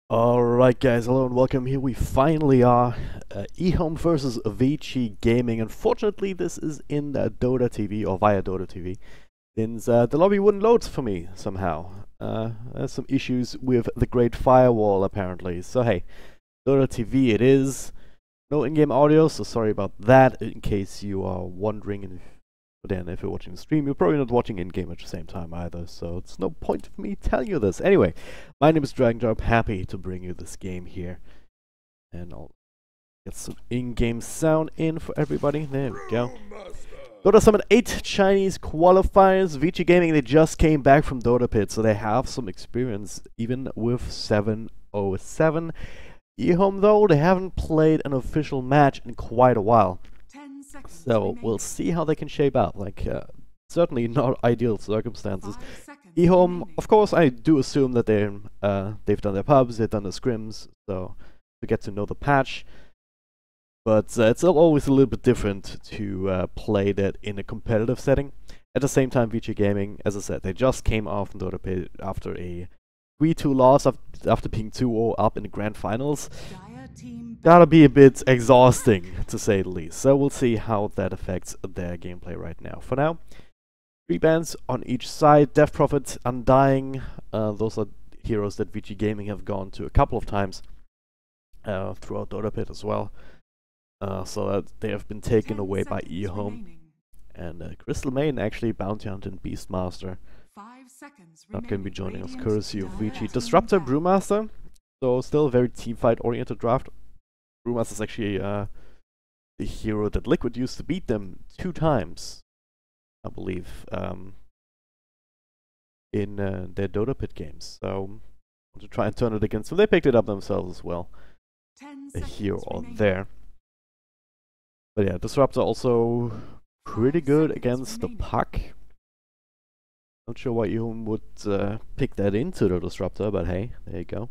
Alright guys, hello and welcome. Here we finally are. EHOME versus Vici Gaming. Unfortunately this is in Dota TV or via Dota TV, since the lobby wouldn't load for me somehow. There's some issues with the Great Firewall apparently. So hey, Dota TV it is. No in-game audio, so sorry about that in case you are wondering. And then if you're watching the stream, you're probably not watching in-game at the same time either, so it's no point of me telling you this. Anyway, my name is DragonJob, happy to bring you this game here. And I'll get some in-game sound in for everybody. There we go. Dota summoned 8 Chinese qualifiers. Vici Gaming, they just came back from Dota Pit, so they have some experience even with 707. EHOME though, they haven't played an official match in quite a while. So we'll see how they can shape out. Certainly not ideal circumstances. EHOME, of course, I do assume that they've done their pubs, they've done their scrims, so to get to know the patch. But it's always a little bit different to play that in a competitive setting. At the same time, Vici Gaming, as I said, they just came off from Dota Pit after a 3-2 loss after being 2-0 up in the Grand Finals. Gotta be a bit exhausting, to say the least. So we'll see how that affects their gameplay right now. For now, 3 bans on each side. Death Prophet, Undying. Those are heroes that Vici Gaming have gone to a couple of times throughout Dota Pit as well. So that they have been taken away by EHOME. And Crystal Main, actually, Bounty Hunter and Beastmaster. Not going to be joining us, courtesy of Vici. Disruptor, Brewmaster. So still a very teamfight oriented draft. Brewmaster is actually the hero that Liquid used to beat them 2 times, I believe, in their Dota Pit games. So to try and turn it against them, they picked it up themselves as well. Here or there. But yeah, Disruptor also pretty good against the puck. Not sure why EHOME would pick that into the Disruptor, but hey, there you go.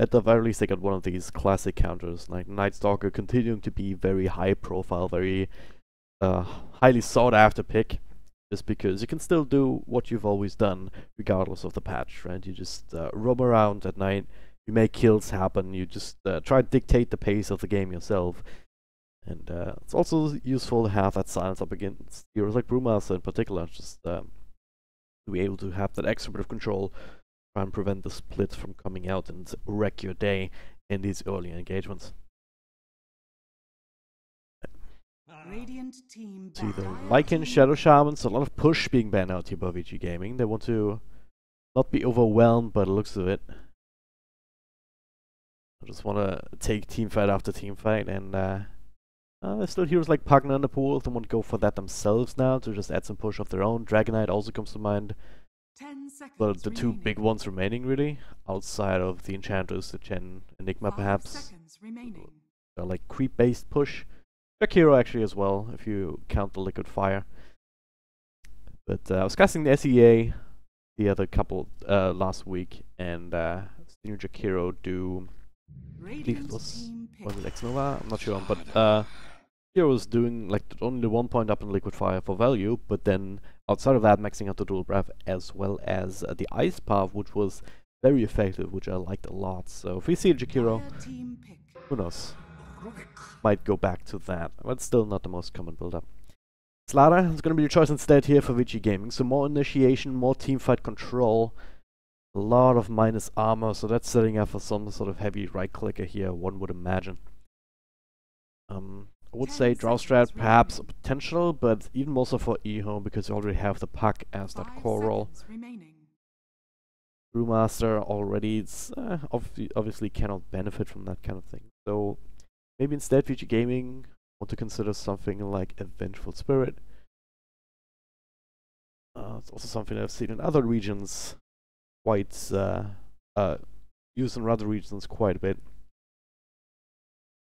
At the very least, they got one of these classic counters, like Night Stalker continuing to be very high profile, very highly sought after pick, just because you can still do what you've always done, regardless of the patch, right? You just roam around at night, you make kills happen, you just try to dictate the pace of the game yourself. And it's also useful to have that silence up against heroes like Brewmaster in particular, just to be able to have that extra bit of control, try and prevent the split from coming out and wreck your day in these early engagements. See the Lycan Shadow Shamans, a lot of push being banned out here by Vici Gaming. They want to not be overwhelmed by the looks of it. I just want to take teamfight after teamfight, and there's still heroes like Pugna in the pool that want to go for that themselves now to just add some push of their own. Dragonite also comes to mind. But the 2 big ones remaining, really, outside of the Enchanters, the Chen Enigma perhaps. They're like creep-based push. Hero actually as well, if you count the Liquid Fire. But I was casting the SEA the other couple last week, and seeing Jakiro do, I believe it was it X Nova? I'm not sure, but Hero was doing like only 1 point up in Liquid Fire for value, but then outside of that, maxing out the Dual Breath as well as the Ice Path, which was very effective, which I liked a lot. So if we see a Jakiro, who knows? Might go back to that, but still not the most common build-up. Slaughter is going to be your choice instead here for Vici Gaming. So more initiation, more teamfight control, a lot of minus armor, so that's setting up for some sort of heavy right-clicker here, one would imagine. I would say Draw Strat perhaps a potential, but even more so for EHOME because you already have the puck as that core role. Brewmaster already obviously cannot benefit from that kind of thing. So maybe instead Vici Gaming want to consider something like a Vengeful Spirit. It's also something I've seen in other regions quite used in other regions quite a bit.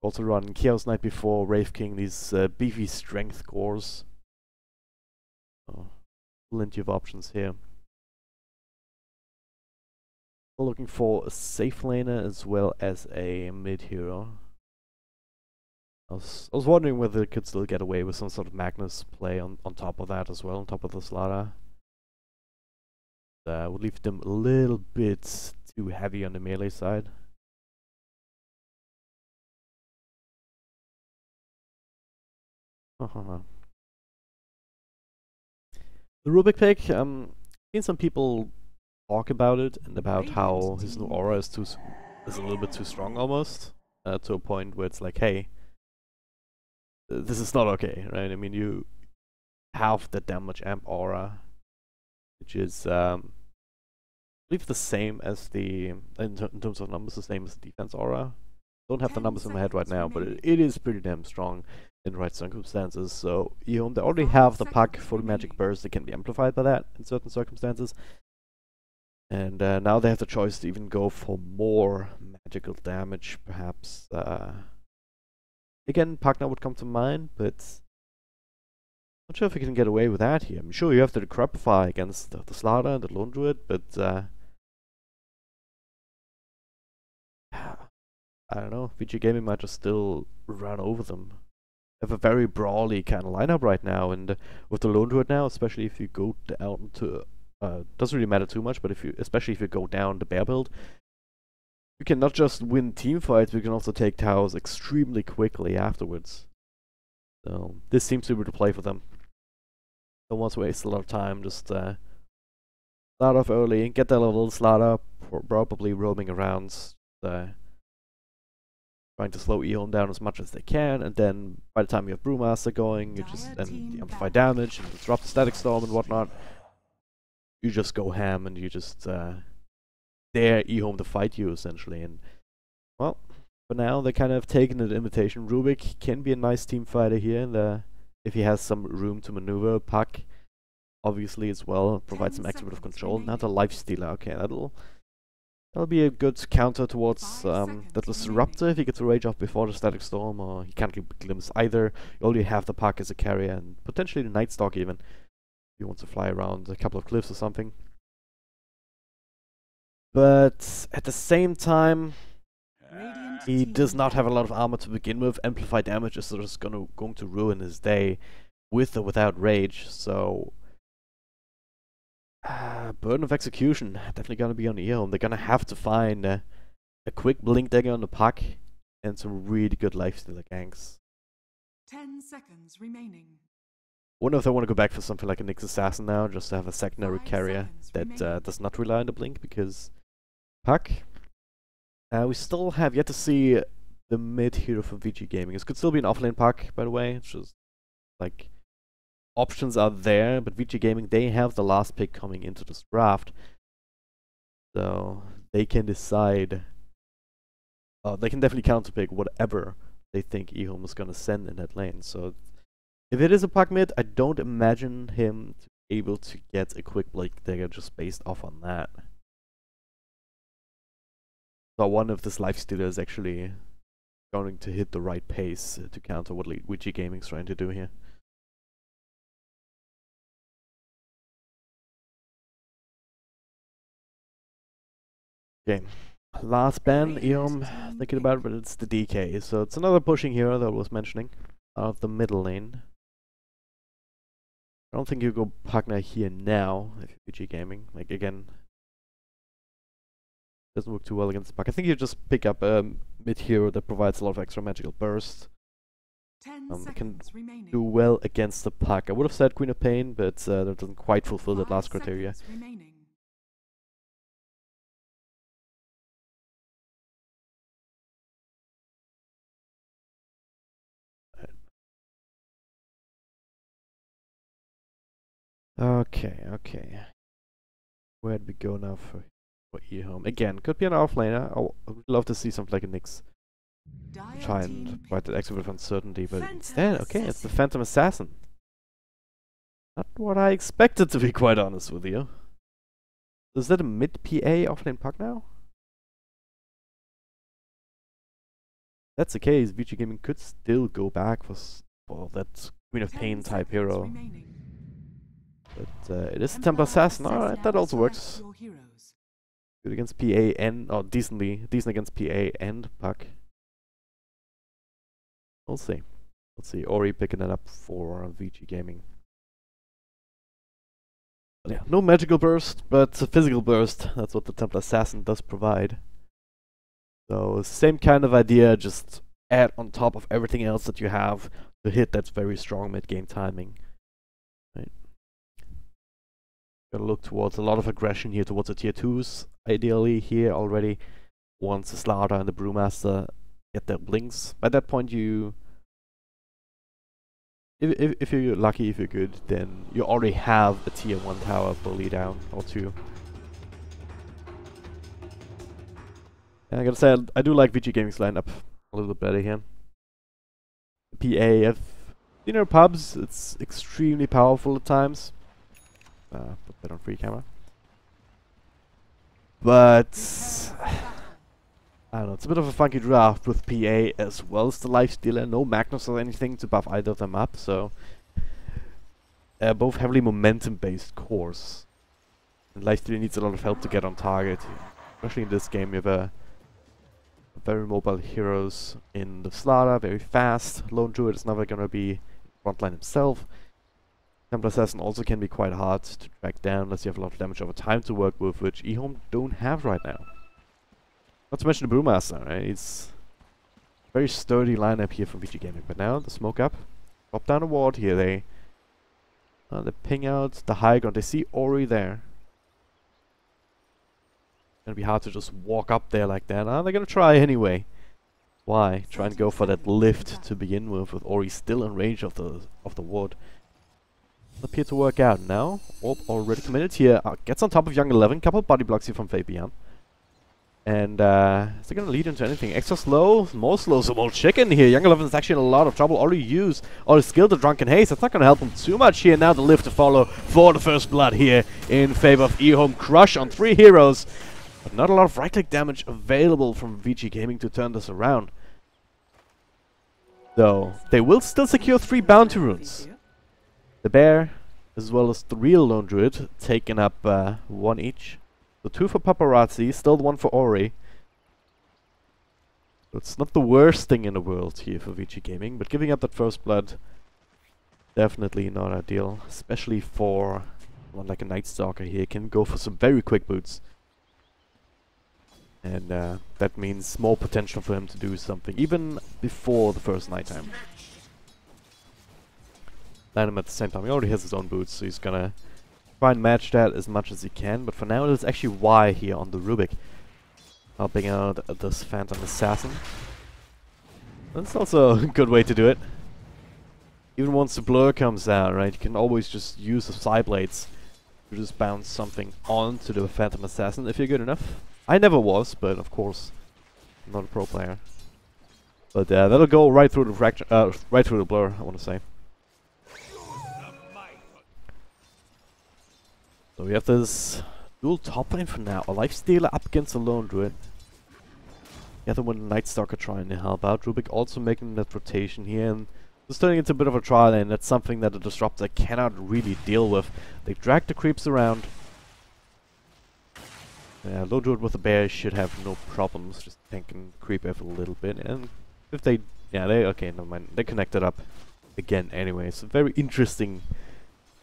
Also run Chaos Knight before Wraith King, these beefy strength cores. Plenty of options here. We're looking for a safe laner as well as a mid hero. I was wondering whether it could still get away with some sort of Magnus play on top of that as well, on top of the Slaughter. would leave them a little bit too heavy on the melee side. The Rubik pick, seen some people talk about it and about how his new aura is a little bit too strong almost, to a point where it's like, hey, this is not okay, right? I mean, you have the damage amp aura, which is I believe the same as the in terms of numbers, the same as the defense aura. Don't have the numbers in my head right now, but it is pretty damn strong in the right circumstances. So EHOME, they already have the puck for the magic burst that can be amplified by that in certain circumstances. And now they have the choice to even go for more magical damage, perhaps. Again, Pugna would come to mind, but not sure if you can get away with that here. I'm sure you have to Decrepify against the Slaughter and the Lone Druid, but I don't know. VG Gaming might just still run over them. They have a very brawly kind of lineup right now, and with the Lone Druid now, especially if you go down to doesn't really matter too much, but especially if you go down the bear build, you can not just win team fights, but you can also take towers extremely quickly afterwards. So this seems to be the play for them. Don't want to waste a lot of time, just start off early, get that little slot up, probably roaming around, trying to slow EHOME down as much as they can, and then by the time you have Brewmaster going, you just and the amplify damage and disrupt the static storm and whatnot, you just go ham and you just dare EHOME to fight you essentially. And well, for now they kind of taken an invitation. Rubik can be a nice team fighter here, if he has some room to maneuver. Puck, obviously as well, provides some extra bit of control. Not a life stealer. Okay, that'll be a good counter towards that Disruptor if he gets a rage off before the static storm, or he can't glimpse either. You already have the Puck as a carrier, and potentially the Night Stalk even. If he wants to fly around a couple of cliffs or something. But at the same time, he does not have a lot of armor to begin with. Amplify damage is just going to ruin his day, with or without rage. So burden of execution definitely going to be on EHOME. They're going to have to find a quick blink dagger on the Puck and some really good lifestealer ganks. 10 seconds remaining. Wonder if they want to go back for something like a Nyx Assassin now, just to have a secondary carrier that does not rely on the blink, because Puck, we still have yet to see the mid hero from VG Gaming. This could still be an offlane Puck, by the way. It's just like options are there, but VG Gaming, they have the last pick coming into this draft, so they can decide. They can definitely counterpick whatever they think EHOME is gonna send in that lane. So if it is a Puck mid, I don't imagine him to be able to get a quick blink dagger just based off on that. So I wonder if this lifestealer is actually going to hit the right pace to counter what VG Gaming's trying to do here. Okay, last ban, EHOME, thinking about it, but it's the DK. So it's another pushing hero that I was mentioning, out of the middle lane. I don't think you go Pugna here now, if you're VG Gaming. Like, again, doesn't work too well against the Puck. I think you just pick up a mid hero that provides a lot of extra magical burst. They can do well against the Puck. I would have said Queen of Pain, but that doesn't quite fulfill that last criteria. Okay. Where do we go now for EHOME? Again, could be an offlaner. I would love to see something like a Nyx try and provide that extra bit of uncertainty, but instead, okay, it's the Phantom Assassin. Not what I expected, to be quite honest with you. Is that a mid-PA offlane Puck now? If that's the case, VG Gaming could still go back for that Queen of Pain type hero. But it is a Temple Assassin. Alright, that also works. Good against PA and, or decent against PA and Puck. We'll see. Ori picking it up for VG Gaming. But yeah, no magical burst, but a physical burst. That's what the Templar Assassin does provide. So same kind of idea, just add on top of everything else that you have to hit that very strong mid-game timing. Right. Gotta look towards a lot of aggression here towards the tier 2s, ideally here already. Once the Slaughter and the Brewmaster get their blinks. By that point you... If you're lucky, if you're good, then you already have a tier 1 tower fully down, or 2. And I gotta say, I do like VG Gaming's lineup a little bit better here. PA, I've seen her pubs, it's extremely powerful at times. Put that on free camera. But I don't know, it's a bit of a funky draft with PA as well as the Lifestealer. No Magnus or anything to buff either of them up, so both heavily momentum-based cores. And Lifestealer needs a lot of help to get on target. Especially in this game, you have very mobile heroes in the Slaughter, very fast. Lone Druid is never gonna be frontline himself. Templar Assassin also can be quite hard to track down unless you have a lot of damage over time to work with, which EHOME don't have right now. Not to mention the Brewmaster, right? It's a very sturdy lineup here from VG Gaming. But now the smoke up, drop down a ward here. They ping out the high ground. They see Ori there. Gonna be hard to just walk up there like that. They're gonna try anyway. Why? Try and go for that lift to begin with Ori still in range of the ward. Appear to work out now. Orb already committed here. Gets on top of Young 11. Couple body blocks here from Fabian. And is it gonna lead into anything? Extra slow, more slow, some old chicken here. Young 11 is actually in a lot of trouble. Already used all his skill to Drunken Haze. That's not gonna help him too much here. Now the lift to follow for the first blood here in favor of EHOME. Crush on 3 heroes. But not a lot of right-click damage available from VG Gaming to turn this around. Though, they will still secure 3 bounty runes. The bear, as well as the real Lone Druid, taking up 1 each. So 2 for Paparazzi, still 1 for Ori. So it's not the worst thing in the world here for VG Gaming, but giving up that first blood, definitely not ideal. Especially for one like a Night Stalker here, can go for some very quick boots. And that means more potential for him to do something, even before the first nighttime. Land him at the same time. He already has his own boots, so he's gonna try and match that as much as he can. But for now, it's actually Y here on the Rubik, helping out this Phantom Assassin. That's also a good way to do it. Even once the blur comes out, right, you can always just use the Psy Blades to just bounce something onto the Phantom Assassin if you're good enough. I never was, but of course, I'm not a pro player. But that'll go right through the right through the blur, I want to say. So we have this dual top lane for now. A Lifestealer up against a Lone Druid. The other one, Night Stalker, trying to help out. Rubik also making that rotation here, and just turning into a bit of a trial lane. That's something that the Disruptor cannot really deal with. They drag the creeps around. Yeah, Lone Druid with the bear should have no problems, just tanking creep F a little bit. And if they, okay, never mind. They connected up again anyway. So very interesting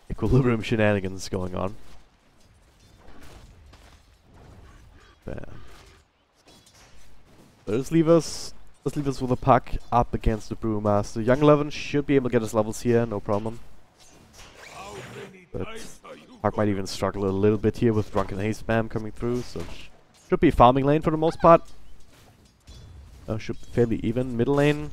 equilibrium shenanigans going on. Let's leave us with a puck up against the Brewmaster. Young 11 should be able to get his levels here, no problem. But Puck might even struggle a little bit here with Drunken Haze spam coming through, so should be farming lane for the most part. Should be fairly even. Middle lane,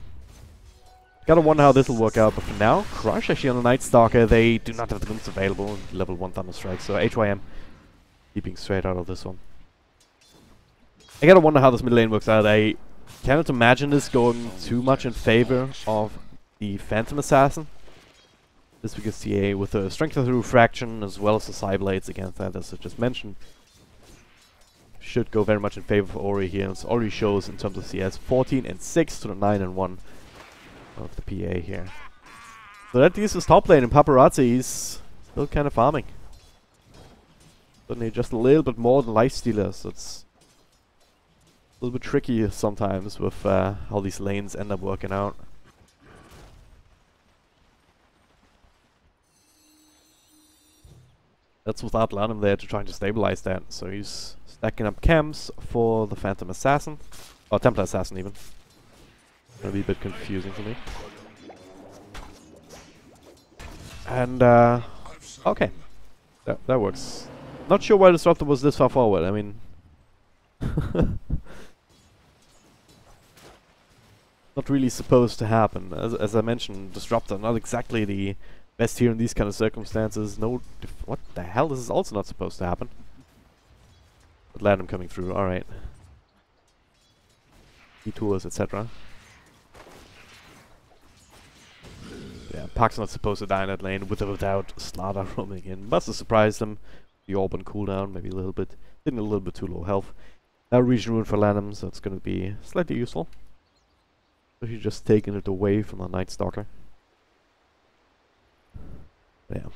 gotta wonder how this will work out, but for now, Crush actually on the Night Stalker. They do not have the glimpse available in level 1 Thunder Strike, so HYM keeping straight out of this one. I gotta wonder how this middle lane works out. I cannot imagine this going too much in favor of the Phantom Assassin. Just because CA with the Strength of the Refraction as well as the Psy Blades against that, as I just mentioned, should go very much in favor of Ori here. And it already shows in terms of CS 14 and 6 to the 9 and 1 of the PA here. So that leaves his top lane, and Paparazzi is still kind of farming. Certainly just a little bit more than Lifestealer, so it's a little bit tricky sometimes with how these lanes end up working out. That's without Lanham there to trying to stabilize that. So he's stacking up camps for the Phantom Assassin. Or Templar Assassin even. Gonna be a bit confusing for me. And okay. That works. Not sure why the Disruptor was this far forward. I mean not really supposed to happen. As I mentioned, Disruptor not exactly the best here in these kind of circumstances. No, what the hell? This is also not supposed to happen. But Lanham coming through. All right. Detours, etc. Yeah, Park's not supposed to die in that lane with or without Slaughter roaming in. Must have surprised him. The orb on cooldown, maybe a little bit. Didn't a little bit too low health. Now region rune for Lanham, so it's going to be slightly useful. So he's just taking it away from the Night Stalker. Yeah.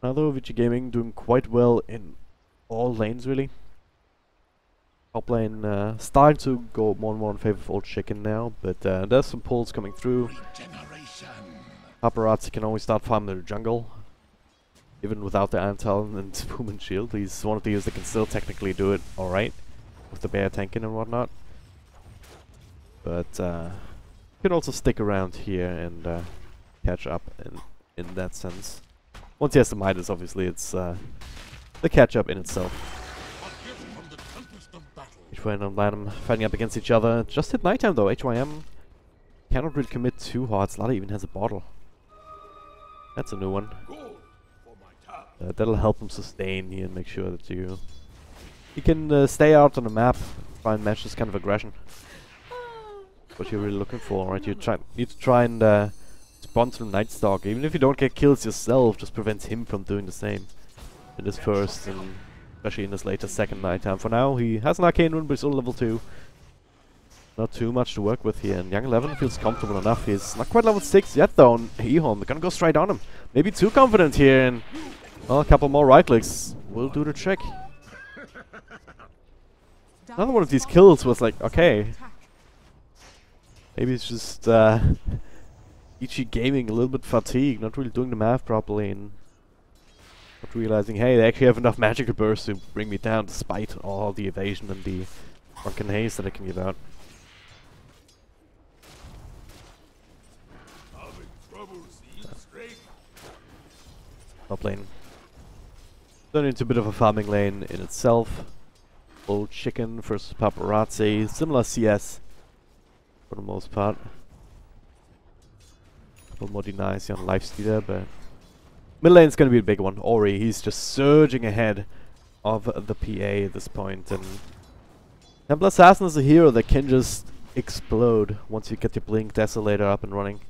Another VG Gaming doing quite well in all lanes really. Top lane starting to go more and more in favor of Old Chicken now, but there's some pulls coming through. Paparazzi can always start farming the jungle. Even without the Antal and Boom and Shield, he's one of the that can still technically do it alright. With the bear tanking and whatnot. But could also stick around here and catch up in that sense. Once he has the Midas, obviously it's the catch up in itself. HYM and Lanham fighting up against each other. Just hit nighttime though. HYM cannot really commit too hard. Slaughter even has a bottle. That's a new one. That'll help him sustain here and make sure that you can stay out on the map, try and match this kind of aggression. What you're really looking for, right? You need to try and sponsor Night Stalker. Even if you don't get kills yourself, just prevents him from doing the same in this first and especially in this later second nighttime. For now, he has an Arcane Rune, but he's only level 2. Not too much to work with here, and Young 11 feels comfortable enough. He's not quite level 6 yet though, and EHOME, they're gonna go straight on him. Maybe too confident here, and well, a couple more right clicks will do the trick. Another one of these kills was like, okay, maybe it's just EG Gaming a little bit fatigued, not really doing the math properly, and not realizing, hey, they actually have enough magical burst to bring me down despite all the evasion and the drunken haze that I can give out. Top lane. Turning into a bit of a farming lane in itself. Old Chicken versus Paparazzi. Similar CS for the most part. A couple more denies on Lifestealer, but mid lane's gonna be a big one. Ori, he's just surging ahead of the PA at this point, and Templar Assassin is a hero that can just explode once you get your Blink Desolator up and running.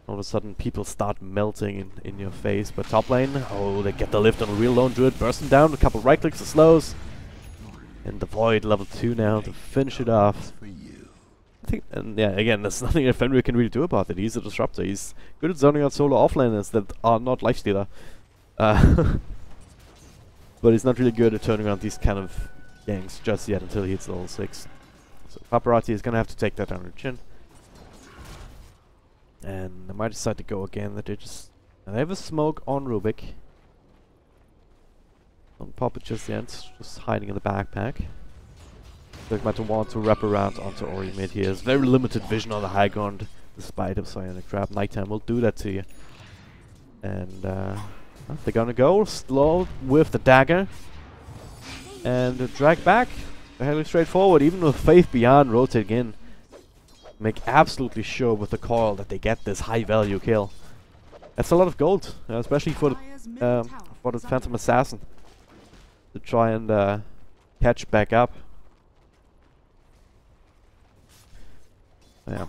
All of a sudden people start melting in your face, but top lane, oh, they get the lift on a real lone druid, bursting down, a couple right clicks and slows. And the Void level 2 now to finish it off. I think, and yeah, again, there's nothing that Fenrir can really do about it. He's a disruptor. He's good at zoning out solo offlaners that are not lifestealer. But he's not really good at turning around these kind of gangs just yet until he hits level 6. So Paparazzi is gonna have to take that on the chin. And they might decide to go again. That they have a smoke on Rubik. Don't pop it just yet, just hiding in the backpack. They might want to wrap around onto Ori mid here. There's very limited vision on the high ground, despite of Psionic Trap. Nighttime will do that to you. And they're gonna go slow with the dagger. And drag back. Fairly straightforward, even with Faith Beyond rotating in. Make absolutely sure with the coil that they get this high value kill. That's a lot of gold, especially for the Phantom Assassin. To try and catch back up. Yeah.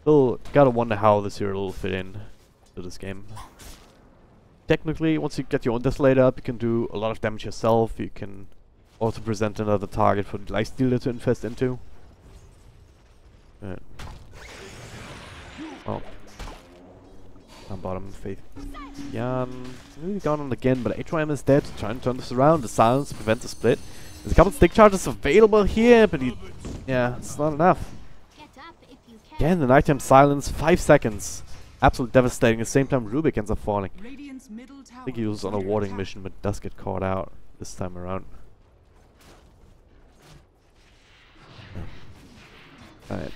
Still gotta wonder how this hero will fit in to this game. Technically, once you get your own Desolator up, you can do a lot of damage yourself. You can also present another target for the Lifestealer to infest into. Oh. On bottom, Faith Jan. Really gone on again, but HYM is dead. Trying to turn this around. The silence prevents the split. There's a couple stick charges available here, but yeah, it's not enough. Again, the nighttime silence, 5 seconds. Absolutely devastating. At the same time, Rubik ends up falling. I think he was on a warding mission, but does get caught out this time around. Alright.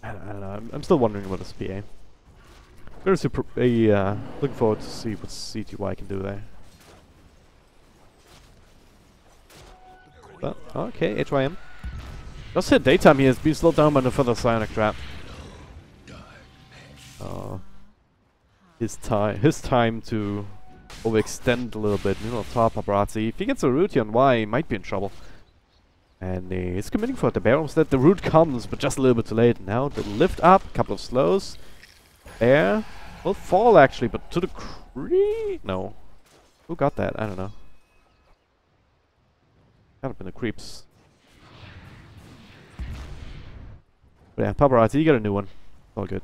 I don't know. I'm still wondering about this PA. Looking forward to see what CTY can do there. But, okay, HYM. Just hit daytime. He has been slowed down by the further psionic trap. His time to overextend a little bit. You know, top paparazzi. If he gets a root on Y, he might be in trouble. And he's committing for the bear instead. The root comes, but just a little bit too late. Now the lift up, couple of slows. Bear will fall actually, but to the no. Who got that? I don't know. Kind of been the creeps. But yeah, paparazzi, you got a new one. All good.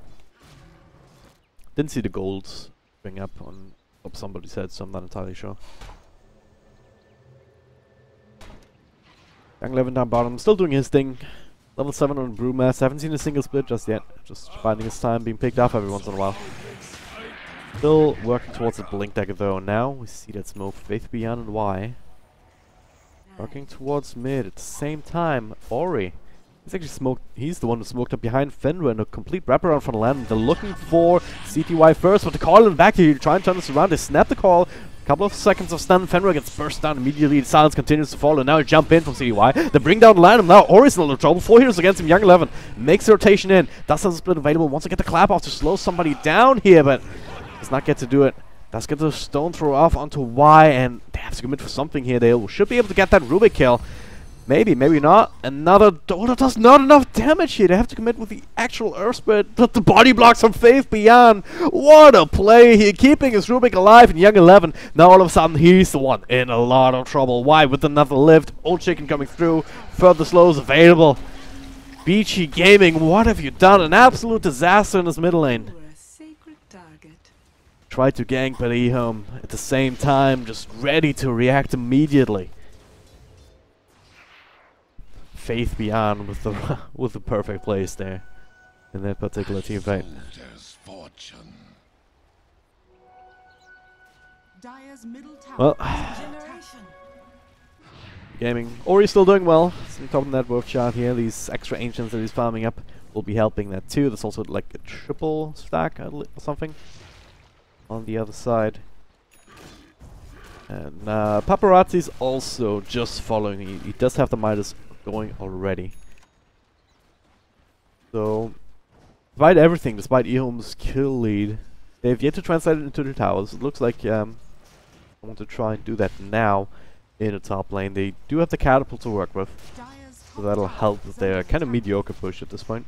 Didn't see the golds bring up on what somebody said, so I'm not entirely sure. Young Levin down bottom, still doing his thing. Level 7 on Brewmaster. Haven't seen a single split just yet. Just finding his time, being picked up every once in a while. Still working towards the blink dagger though. Now we see that smoke. Faith Beyond and Y. Working towards mid at the same time. Ori. He's actually smoked. He's the one who smoked up behind Fenrir in a complete wraparound from the land. They're looking for CTY first, but the call in the back here. Try and turn this around. They snap the call. Couple of seconds of stun. Fenrir gets burst down immediately. The silence continues to follow. Now jump in from CTY. They bring down the land. Now Ori's in a little trouble. 4 heroes against him. Young 11 makes the rotation in. Does have a split available. Wants to get the clap off to slow somebody down here, but does not get to do it. Does get the stone throw off onto Y, and they have to commit for something here. They should be able to get that Rubik kill. Maybe, maybe not. Another Dota does not enough damage here. They have to commit with the actual Earth Spirit. But the body blocks from Faith Beyond. What a play here. Keeping his Rubik alive in Young 11. Now all of a sudden he's the one in a lot of trouble. Why? With another lift. Old Chicken coming through. Further slows available. Beachy Gaming, what have you done? An absolute disaster in his middle lane. Tried to gank, but EHOME at the same time just ready to react immediately. Faith Beyond with the with the perfect place there in that particular team fight. Well, Gaming. Ori's still doing well. He's top of that worth chart here. These extra ancients that he's farming up will be helping that too. There's also like a triple stack or something on the other side. And Paparazzi's also just following. He does have the Midas going already. So, despite everything, despite EHOME's kill lead, they've yet to translate it into the towers. It looks like I want to try and do that now in the top lane. They do have the catapult to work with, so that'll help with their kind of mediocre push at this point.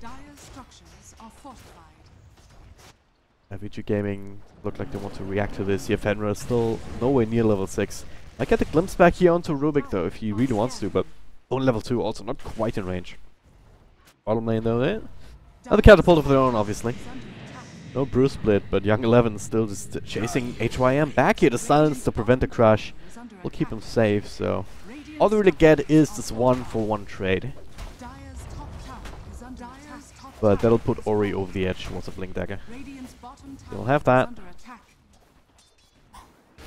VG Gaming look like they want to react to this. Here, Fenrir is still nowhere near level 6. I get a glimpse back here onto Rubik though, if he really wants to, but only level 2, also not quite in range. Bottom lane though, there. Another catapult of their own, obviously. No Bruce split, but Young 11 still just chasing HYM back here to silence to prevent the crush. We'll keep him safe, so all they really get is this 1-for-1 trade. But that'll put Ori over the edge towards a Blink Dagger. We'll have that.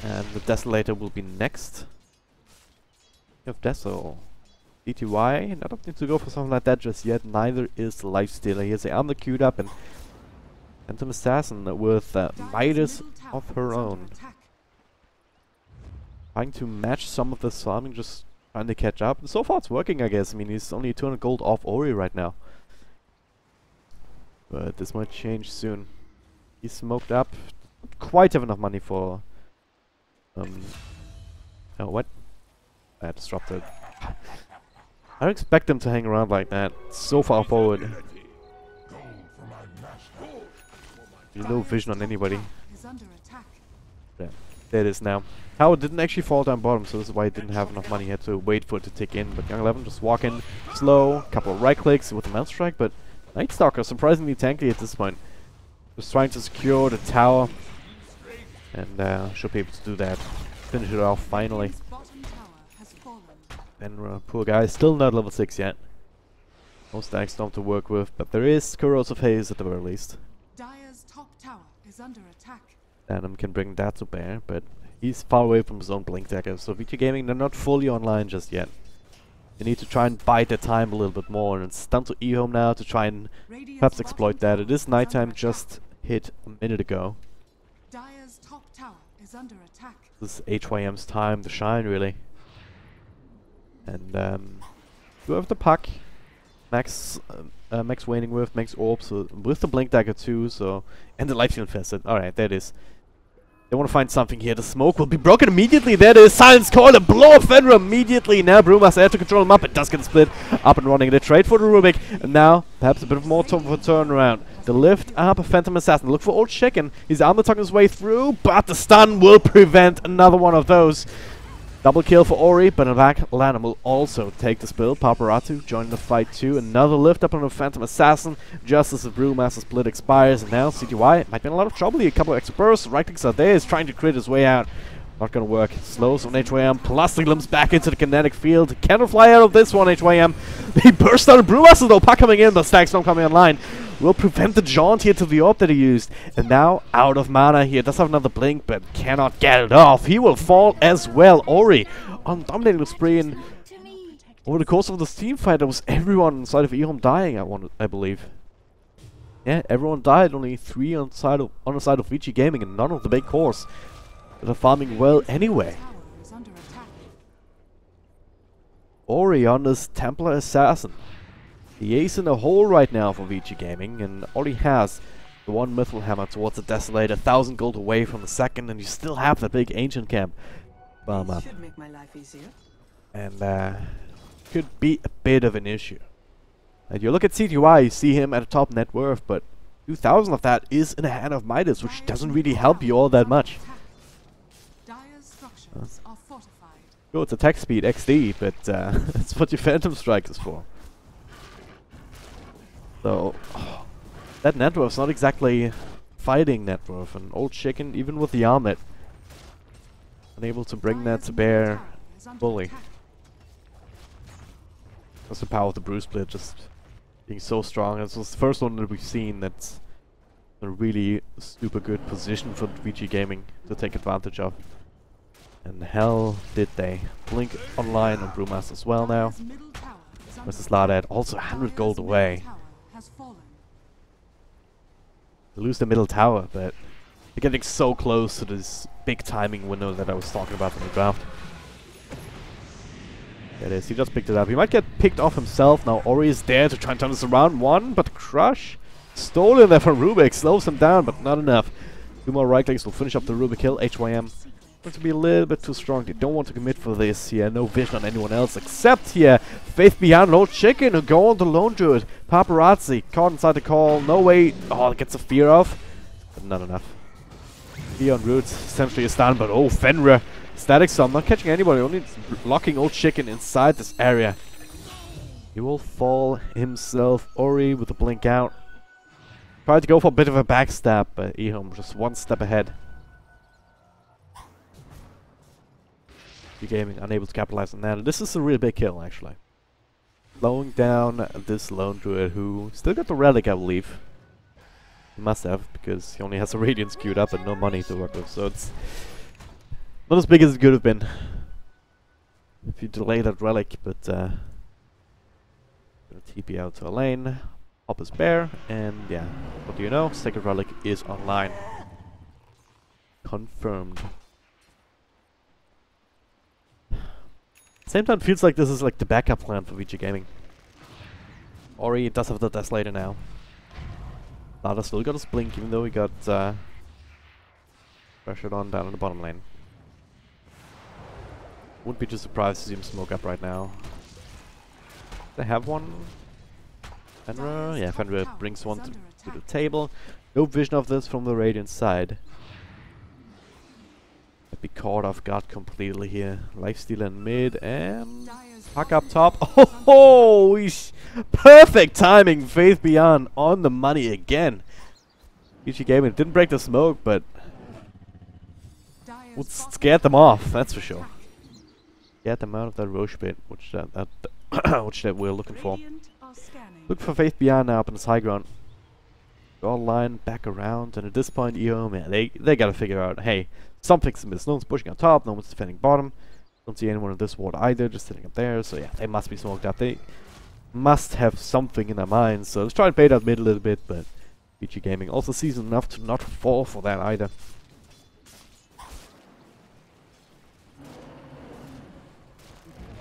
And the Desolator will be next. We have Deso. DTY, I don't need to go for something like that just yet. Neither is Lifestealer. Here's the armor queued up, and Phantom Assassin with Midas of her own. Trying to match some of this farming, just trying to catch up. And so far it's working, I guess. I mean, he's only 200 gold off Ori right now. But this might change soon. He's smoked up. Don't quite have enough money for... oh, what? I disrupted. I don't expect them to hang around like that. So far forward. There's no vision on anybody. Yeah, there it is now. Tower didn't actually fall down bottom, so this is why he didn't have enough money. He had to wait for it to tick in. But Young 11 just walking slow, couple of right clicks with a Mount Strike, but Night Stalker surprisingly tanky at this point. Just trying to secure the tower. And should be able to do that. Finish it off finally. Radiant's bottom tower has fallen. And poor guy, still not level 6 yet. No stack storm to work with, but there is corrosive haze at the very least. Dire's top tower is under attack. Adam can bring that to bear, but he's far away from his own blink dagger. So VG Gaming, they're not fully online just yet. They need to try and bide their time a little bit more, and it's down to EHOME now to try and Radiant's perhaps bottom exploit that. tower It is is under nighttime, attack. just hit a minute ago. Dire's top tower is under attack. This is HYM's time to shine, really. And you have the puck. Max waning with, Max orbs with the blink dagger too, so and the life infested. Alright, there it is. They want to find something here. The smoke will be broken immediately. There it is. Silence call and blow up Fenrir immediately. Now Brewmaster there to control him up. It does get split up and running. They trade for the Rubik. And now perhaps a bit of more time for a turnaround. The lift up a Phantom Assassin. Look for Old Chicken. He's armor tucking his way through, but the stun will prevent another one of those. Double kill for Ori, but in fact, Lanham will also take the spill. Paparazzi joining the fight too. Another lift up on the Phantom Assassin, just as the Brewmaster split expires. And now CTY might be in a lot of trouble here. A couple of extra bursts. Right clicks are there. Is trying to crit his way out. Not gonna work. Slows on HYM. Plus the glimpse back into the kinetic field. Cannot fly out of this one, HYM. They burst out of Brewmaster though. Puck coming in. The stack storm coming online. Will prevent the jaunt here to the orb that he used. And now out of mana here. Does have another blink, but cannot get it off. He will fall as well. Ori on dominating the spree, and over the course of this team fight, there was everyone inside of EHOME dying. I believe. Yeah, everyone died. Only 3 on the side of VG Gaming, and none of the big cores that are farming well anyway. Tower is under attack. Ori on this Templar Assassin. The ace in the hole right now for VG Gaming, and all he has the one Mithril Hammer towards the Desolator, 1,000 gold away from the second, and you still have that big Ancient Camp. Should make my life easier. And could be a bit of an issue. And you look at CTY, you see him at a top net worth, but 2,000 of that is in the hand of Midas, which doesn't really help you all that much. Dire's structures are fortified. Sure, it's attack speed XD, but that's what your Phantom Strike is for. So, that net worth's not exactly fighting net worth. An Old Chicken, even with the armlet, unable to bring that to bear fully. That's the power of the Brew Split, just being so strong. This was the first one that we've seen that's a really super good position for VG Gaming to take advantage of. And hell did they. Blink online on Brewmaster as well now. Dire's middle tower is under Versus Laudad, also 100 gold Dire's away. middle tower has fallen. They lose the middle tower, but they're getting so close to this big timing window that I was talking about in the draft. There it is, he just picked it up. He might get picked off himself. Now Ori is there to try and turn this around. One, but Crush stolen there from Rubik. Slows him down, but not enough. 2 more right clicks will finish up the Rubik kill. HYM going to be a little bit too strong. They don't want to commit for this here. No vision on anyone else except here Faith Beyond, Old Chicken, who go on the Lone Druid. Paparazzi caught inside the call. No way. Oh, it gets a fear off, but not enough. Fear on Roots essentially a stun, but oh, Fenrir. Static Storm, not catching anybody, only locking Old Chicken inside this area. He will fall himself. Ori with the blink out. Tried to go for a bit of a backstab, but EHOME just one step ahead. Gaming unable to capitalize on that. This is a real big kill, actually. Slowing down this Lone Druid, who still got the relic, I believe. He must have, because he only has a Radiance queued up and no money to work with, so it's not as big as it could have been if you delay that relic, but gonna TP out to a lane, hop his bear, and yeah, what do you know? Sacred Relic is online. Confirmed. Same time, feels like this is like the backup plan for VG Gaming. Ori does have the Desolator now. Lada still got his blink, even though he got pressured on down in the bottom lane. Wouldn't be too surprised to see him smoke up right now. They have one. Fenrir, yeah, Fenrir brings one to the table. No vision of this from the Radiant side. Be caught off guard completely here. Lifesteal in mid and puck up top. Oh, perfect timing. Faith Beyond on the money again. VG Gaming didn't break the smoke, but Dire's would bottom scared them off, that's for is sure. attacked. Get them out of that Roche pit, which which that we're looking for. Radiant are scanning. Look for Faith Beyond now up in this high ground. All line back around, and at this point, EHOME, yeah, they gotta figure out, hey, something's amiss. No one's pushing on top, no one's defending bottom. Don't see anyone in this ward either, just sitting up there. So yeah, they must be smoked up. They must have something in their minds. So let's try and bait out mid a little bit, but VG Gaming also seasoned enough to not fall for that either.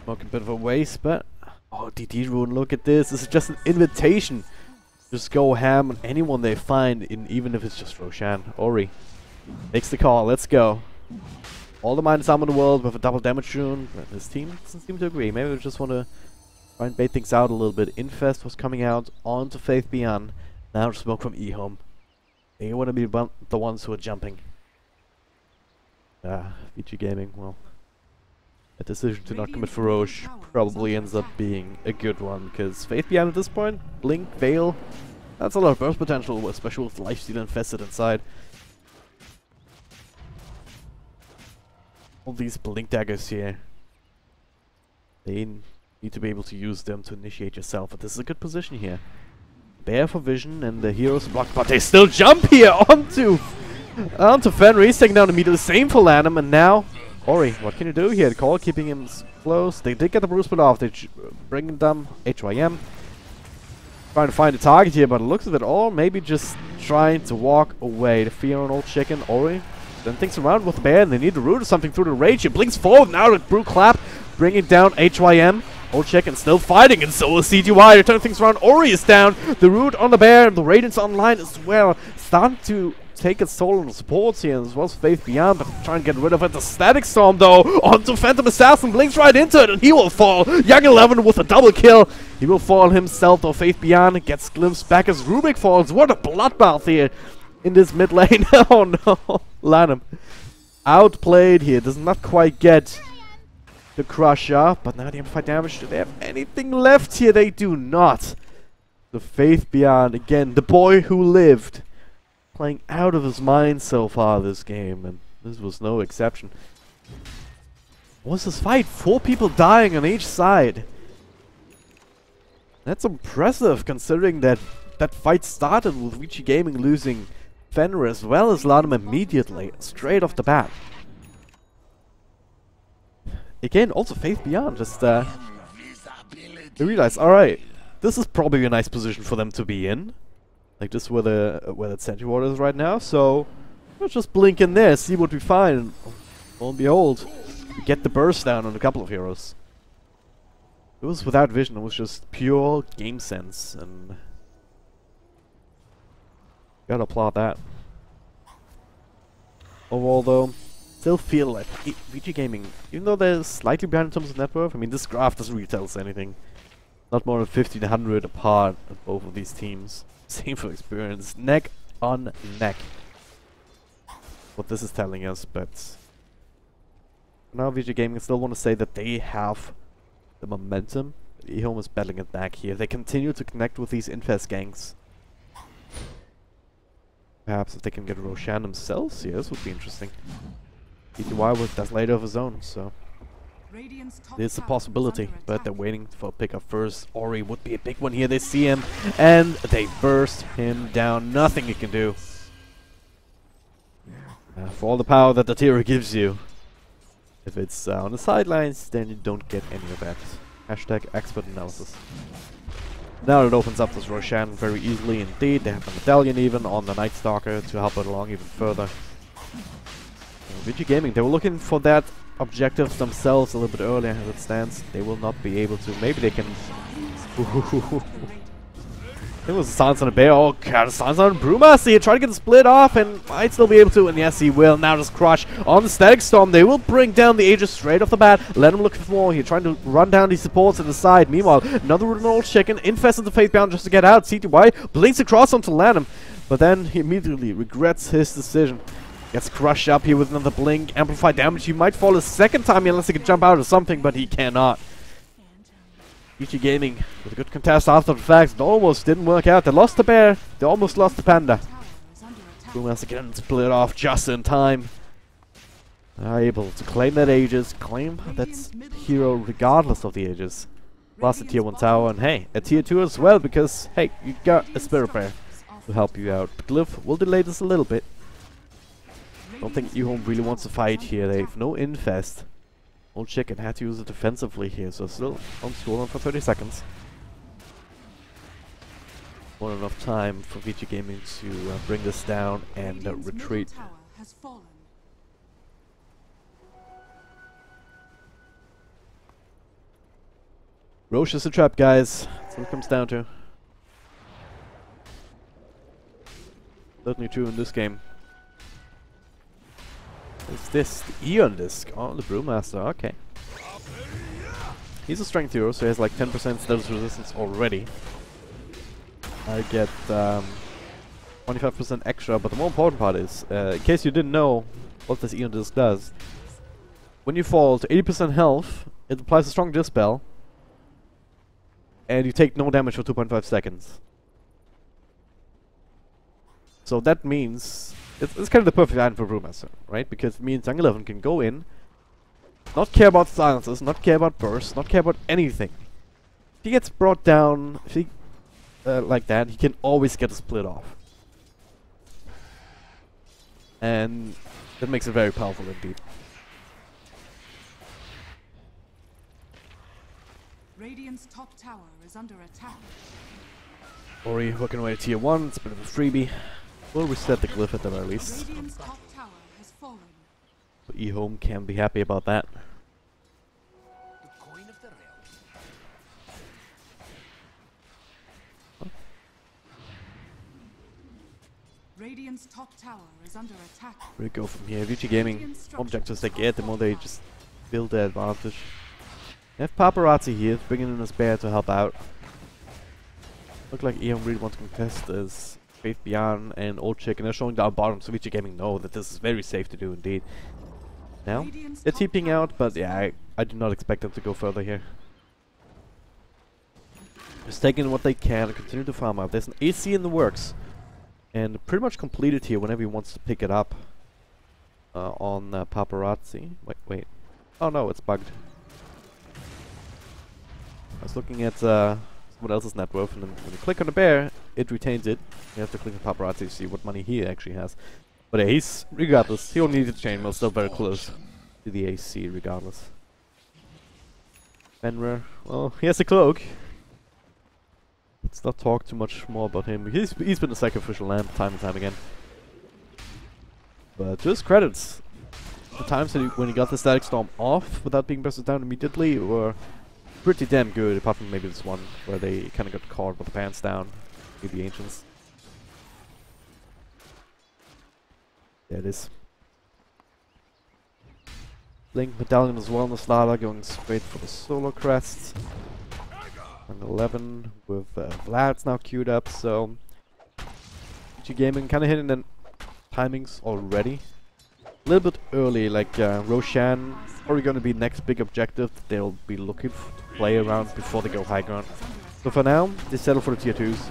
Smoking a bit of a waste, but oh, DD Rune, look at this. This is just an invitation. Just go ham on anyone they find, even if it's just Roshan. Ori makes the call. Let's go. All the minus armor in the world with a double damage rune. But this team doesn't seem to agree. Maybe they just want to try and bait things out a little bit. Infest was coming out onto Faith Beyond. Now smoke from EHOME. They want to be the ones who are jumping. VG Gaming, well, a decision to not commit for Roche probably ends up being a good one, because Faith Beyond at this point, Blink, Veil, that's a lot of burst potential, especially with Lifesteal infested inside. All these Blink daggers here, they need to be able to use them to initiate yourself, but this is a good position here. Bear for vision, and the heroes blocked, but they still jump here onto Fenrir. He's taking down immediately. Same for Lanham, and now Ori, what can you do here? The call keeping him close. They did get the Bruce split off. They bring them HYM. Trying to find a target here, but it looks at it all. Maybe just trying to walk away. The fear on old chicken. Ori then thinks around with the bear, and they need to root or something through the rage. He blinks forward now to Brew Clap, bringing down HYM. Old chicken still fighting, and so is CGY. They're turning things around. Ori is down. The root on the bear, and the Radiant's online as well. Starting to take its toll on the supports here, as well as Faith Beyond, but trying to get rid of it. The Static Storm, though, onto Phantom Assassin, blinks right into it, and he will fall. Young 11 with a double kill. He will fall himself, though. Faith Beyond gets glimpsed back as Rubik falls. What a bloodbath here in this mid lane. Oh no, Lanham outplayed here, does not quite get the Crusher, but now the amplified damage. Do they have anything left here? They do not. The Faith Beyond, again, the boy who lived, playing out of his mind so far this game, and this was no exception. What was this fight? 4 people dying on each side. That's impressive, considering that that fight started with VG Gaming losing Fenrir as well as Lanham immediately, straight off the bat. Again, also Faith Beyond, just they realized, alright, this is probably a nice position for them to be in. Like just where the Sentry Ward is right now, so let's just blink in there, see what we find, and lo and behold, we get the burst down on a couple of heroes. It was without vision, it was just pure game sense, and gotta applaud that. Overall though, still feel like VG Gaming, even though they're slightly behind in terms of net worth, I mean this graph doesn't really tell us anything. Not more than 1,500 apart of both of these teams. Same for experience, neck on neck. What this is telling us, but now VG Gaming still want to say that they have the momentum. EHOME is battling it back here. They continue to connect with these infest ganks. Perhaps if they can get Roshan themselves here, this would be interesting. ETY with Desolator of his own, so there's a possibility, but they're waiting for a pickup first. Ori would be a big one here. They see him, and they burst him down. Nothing he can do. For all the power that the Tira gives you, if it's on the sidelines, then you don't get any of that. Hashtag expert analysis. Now it opens up this Roshan very easily indeed. They have the Medallion even on the Night Stalker to help it along even further. VG Gaming, they were looking for that objectives themselves a little bit earlier as it stands. They will not be able to. Maybe they can. It was a silence on a bear. Oh god, a silence on Bruma. See, try to get the split off and might still be able to. And yes, he will. Now just crush on the Static Storm. They will bring down the Aegis straight off the bat. Let him look for more here, trying to run down these supports at the side. Meanwhile, another old chicken infests into Faithbound just to get out. CTY blinks across onto Lanham, but then he immediately regrets his decision. Gets crushed up here with another blink. Amplified damage. He might fall a second time unless he can jump out or something, but he cannot. VG Gaming with a good contest after the fact. It almost didn't work out. They lost the bear. They almost lost the panda. Brewmaster getting split off just in time. Able to claim that Aegis, claim that hero regardless of the Aegis. Plus a tier 1 tower, and hey, a tier 2 as well, because hey, you got a Spirit Bear to help you out. But Glyph will delay this a little bit. Don't think EHOME really wants to fight here. They have no infest. Old Chicken had to use it defensively here, so still on score for 30 seconds. More than enough time for VG Gaming to bring this down and retreat. Roche is a trap, guys. That's what it comes down to. Certainly true in this game. Is this the Eon disc? Oh, the Brewmaster, okay. He's a strength hero, so he has like 10% status resistance already. I get 25% extra, but the more important part is, in case you didn't know what this Eon disc does, when you fall to 80% health, it applies a strong dispel, and you take no damage for 2.5 seconds. So that means it's kind of the perfect item for Brewmaster, right? Because it means Young 11 can go in, not care about silences, not care about bursts, not care about anything. If he gets brought down, if he like that, he can always get a split off. And that makes it very powerful indeed. Radiant's top tower is under attack. Ori working away at tier 1, it's a bit of a freebie. We'll reset the glyph at the very least. Radiant's top tower has fallen. So EHOME can be happy about that. The coin of the realm. Radiant's top tower is under attack. Where do we go from here? VG Gaming, objectives they get, the more they just build their advantage. They have Paparazzi here, bringing in a spare to help out. Look like EHOME really wants to contest this. Faith Beyond and Old Chicken are showing down bottom, so VG Gaming know that this is very safe to do indeed. Now, they're TPing out, but yeah, I do not expect them to go further here. Just taking what they can and continue to farm out. There's an AC in the works, and pretty much completed here whenever he wants to pick it up on Paparazzi. Wait. Oh no, it's bugged. I was looking at someone else's net worth, and then when you click on the bear, it retains it. You have to click on Paparazzi to see what money he actually has. But yeah, he's, regardless, he won't need to chain, but still very close to the AC regardless. Fenrir, well, he has a cloak. Let's not talk too much more about him. He's been a sacrificial lamb time and time again. But to his credits, the times that when he got the Static Storm off without being bursted down immediately were pretty damn good, apart from maybe this one where they kind of got caught with the pants down with the Ancients. There it is. Blink Medallion as well in the Slava, going straight for the solo crest. And 11 with Vlad's now queued up, so VG Gaming kind of hitting the timings already. A little bit early, like Roshan, probably going to be next big objective that they'll be looking to play around before they go high ground. So for now, they settle for the tier 2s.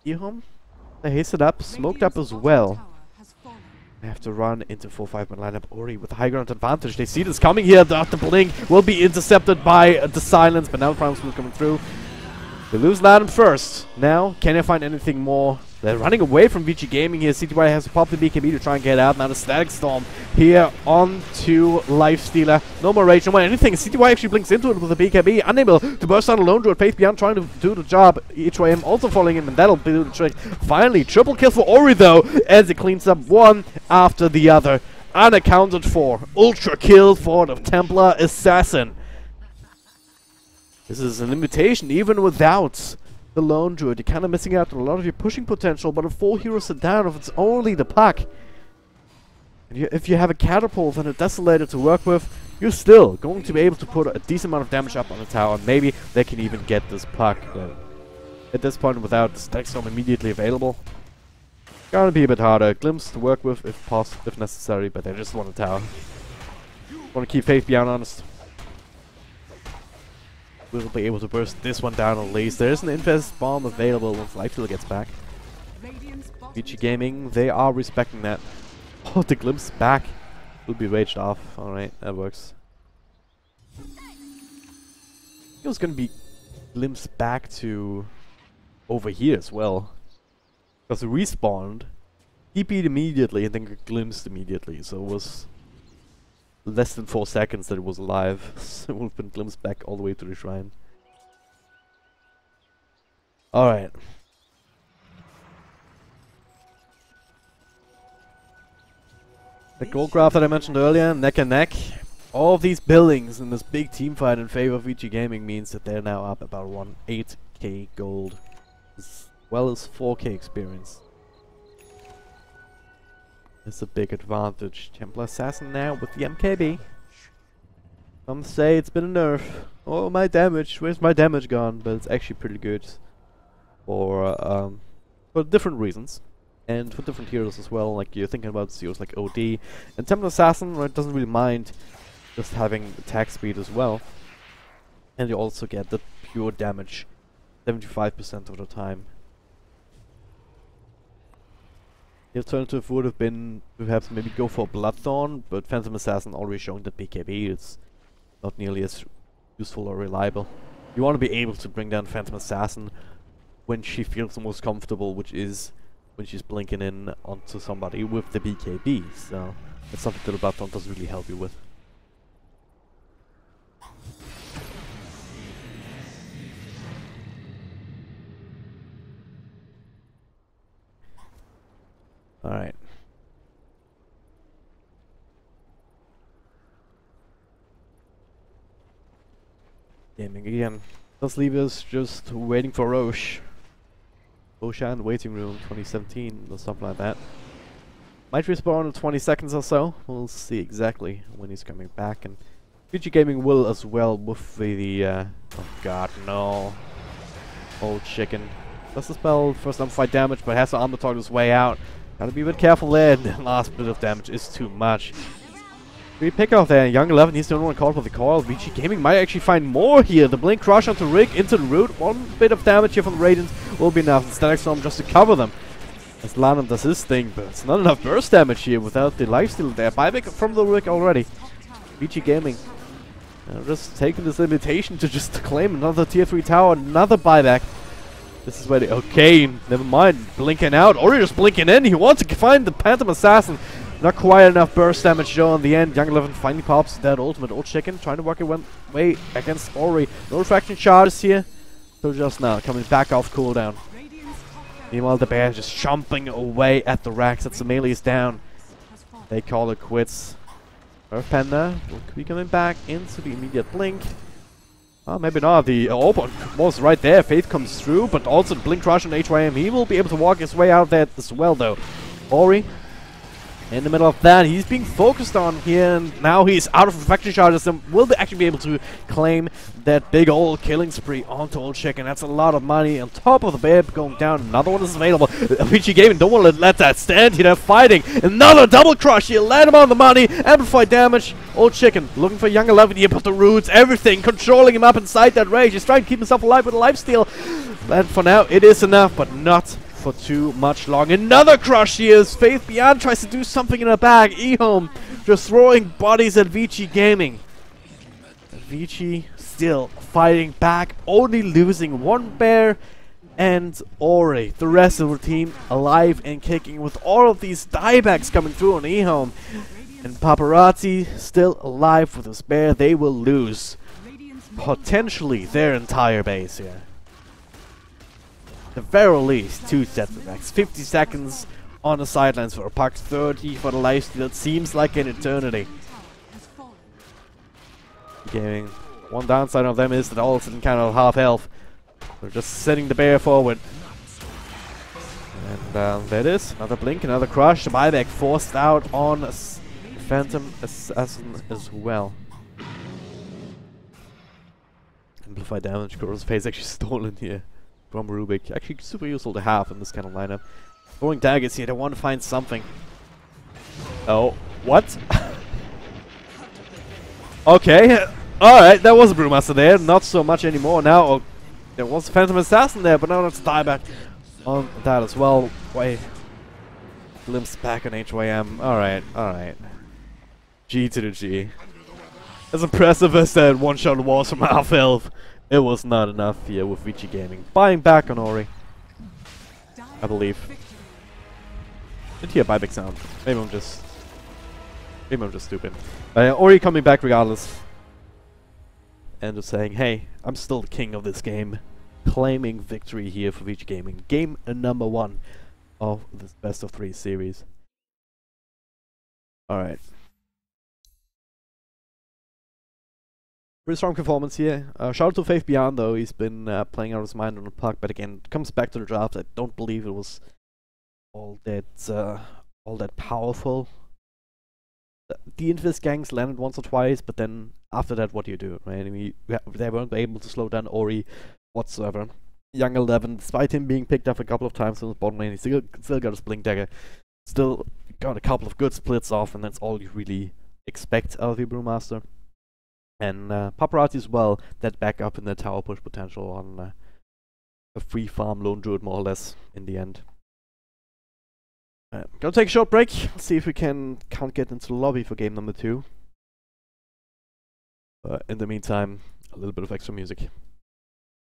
EHOME, they hasted up, smoked up as well. They have to run into 4-5 man lineup. Ori with the high ground advantage. They see this coming here. The blink will be intercepted by the silence, but now the Prime Smooth coming through. They lose Ladin first. Now, can they find anything more? They're running away from VG Gaming here. CTY has to pop the BKB to try and get out. Now the Static Storm here onto Lifestealer. No more rage, no more anything. CTY actually blinks into it with a BKB. Unable to burst down alone Druid. Faith Beyond trying to do the job. EHOME also falling in, and that'll do the trick. Finally, triple kill for Ori though, as it cleans up one after the other. Unaccounted for. Ultra kill for the Templar Assassin. This is an invitation even without the Lone Druid. You're kind of missing out on a lot of your pushing potential, but a 4-hero sit down if it's only the puck. And if you have a Catapult and a Desolator to work with, you're still going to be able to put a decent amount of damage up on the tower, and maybe they can even get this puck. But at this point, without the Static Storm immediately available, gonna be a bit harder. Glimpse to work with if necessary, but they just want a tower. Want to keep Faith Beyond honest. We'll be able to burst this one down at least. There is an Infest Bomb available once Lifestealer gets back. VG Gaming, they are respecting that. Oh, the glimpse back will be raged off. Alright, that works. It was gonna be glimpsed back to over here as well. Because it respawned, he beat immediately and then got glimpsed immediately, so it was less than 4 seconds that it was alive. So it would have been glimpsed back all the way to the shrine. Alright. The gold graph that I mentioned earlier, neck and neck. All of these buildings in this big team fight in favor of VG Gaming means that they're now up about 8k gold, as well as 4k experience. It's a big advantage. Templar Assassin now with the MKB. Some say it's been a nerf. Oh, my damage. Where's my damage gone? But it's actually pretty good for different reasons. And for different heroes as well. Like you're thinking about heroes like OD. And Templar Assassin, right, doesn't really mind just having attack speed as well. And you also get the pure damage 75% of the time. The alternative would have been perhaps maybe go for Bloodthorn, but Phantom Assassin already showing that BKB is not nearly as useful or reliable. You want to be able to bring down Phantom Assassin when she feels the most comfortable, which is when she's blinking in onto somebody with the BKB. So that's something that the Bloodthorn doesn't really help you with. Alright. Gaming again. Does leave us just waiting for Roche. Roshan waiting room 2017 or something like that. Might respawn in 20 seconds or so. We'll see exactly when he's coming back. And VG Gaming will as well with the oh god, no. Old chicken. Does the spell first time fight damage, but has to armor target his way out. Gotta be a bit careful there. The last bit of damage is too much. Great pick off there. Young 11, he's the only one called for the call. VG Gaming might actually find more here. The Blink Crush onto Rick into the root. One bit of damage here from the Radiant will be enough. Static Storm just to cover them. As Lanham does his thing, but it's not enough burst damage here without the lifesteal there. Buyback from the Rick already. VG Gaming just taking this limitation to just claim another tier 3 tower, another buyback. This is where they... Okay, never mind. Blinking out, or just blinking in. He wants to find the Phantom Assassin. Not quite enough burst damage though in the end. Young 11 finally pops that ultimate. Old Chicken trying to work it one way against Ori. No refraction charges here. So just now, coming back off cooldown. Meanwhile, the bear just chomping away at the racks. That's the melee is down. They call it quits. Earth Panda will be coming back into the immediate blink. Oh, maybe not. The open was right there. Faith comes through, but also the Blink Crush on HYM. He will be able to walk his way out there as well, though. Ori, in the middle of that, he's being focused on here, and now he's out of reflection charges and will actually be able to claim that big old killing spree onto Old Chicken. That's a lot of money on top of the bear going down. Another one is available. PG Gaming don't want to let that stand. They're fighting. Another double crush here. Land him on the money. Amplify damage. Old Chicken looking for Young 11 here, but the roots, everything, controlling him up inside that rage. He's trying to keep himself alive with a lifesteal. And for now, it is enough, but not for too much long. Another crush here as Faith Beyond tries to do something in her bag. EHOME just throwing bodies at VG Gaming. VG still fighting back, only losing one bear and Ori. The rest of the team alive and kicking with all of these diebacks coming through on EHOME. And Paparazzi still alive with this bear. They will lose potentially their entire base here. At the very least, 2 sets of attacks. 50 seconds on the sidelines for a puck, 30 for the lifesteal. It seems like an eternity. Gaming. One downside of them is that all sitting kind of half health. They're just sending the bear forward. And there it is. Another blink, another crush. The buyback forced out on Phantom Assassin as well. Amplify damage. Goro's face actually stolen here from Rubik. Actually super useful to have in this kind of lineup. Throwing daggers here. They want to find something. Oh, what? Okay. Alright, that was a Brewmaster there. Not so much anymore now. Oh, there was a Phantom Assassin there, but now let's die back on that as well. Wait. glimpse back on HYM. Alright, alright. G to the G. As impressive as that one-shot was from half health, it was not enough here with VG Gaming. Buying back on Ori, I believe. Didn't hear a buyback sound. Maybe I'm just stupid. Ori coming back regardless. And just saying, hey, I'm still the king of this game. Claiming victory here for VG Gaming. Game number 1 of this best of 3 series. Alright. Pretty strong performance here. Shout out to Faith Beyond though, he's been playing out of his mind on the puck, but again, it comes back to the draft. I don't believe it was all that powerful. The Invis gangs landed once or twice, but then after that, what do you do, right? I mean, they weren't able to slow down Ori whatsoever. Young 11, despite him being picked up a couple of times in the bottom lane, he still got his blink dagger. Still got a couple of good splits off, and that's all you really expect out of your Brewmaster. And Paparazzi as well, that back up in the tower push potential on a free farm lone druid more or less in the end. Gonna take a short break, see if we can't get into the lobby for game number 2. In the meantime, a little bit of extra music.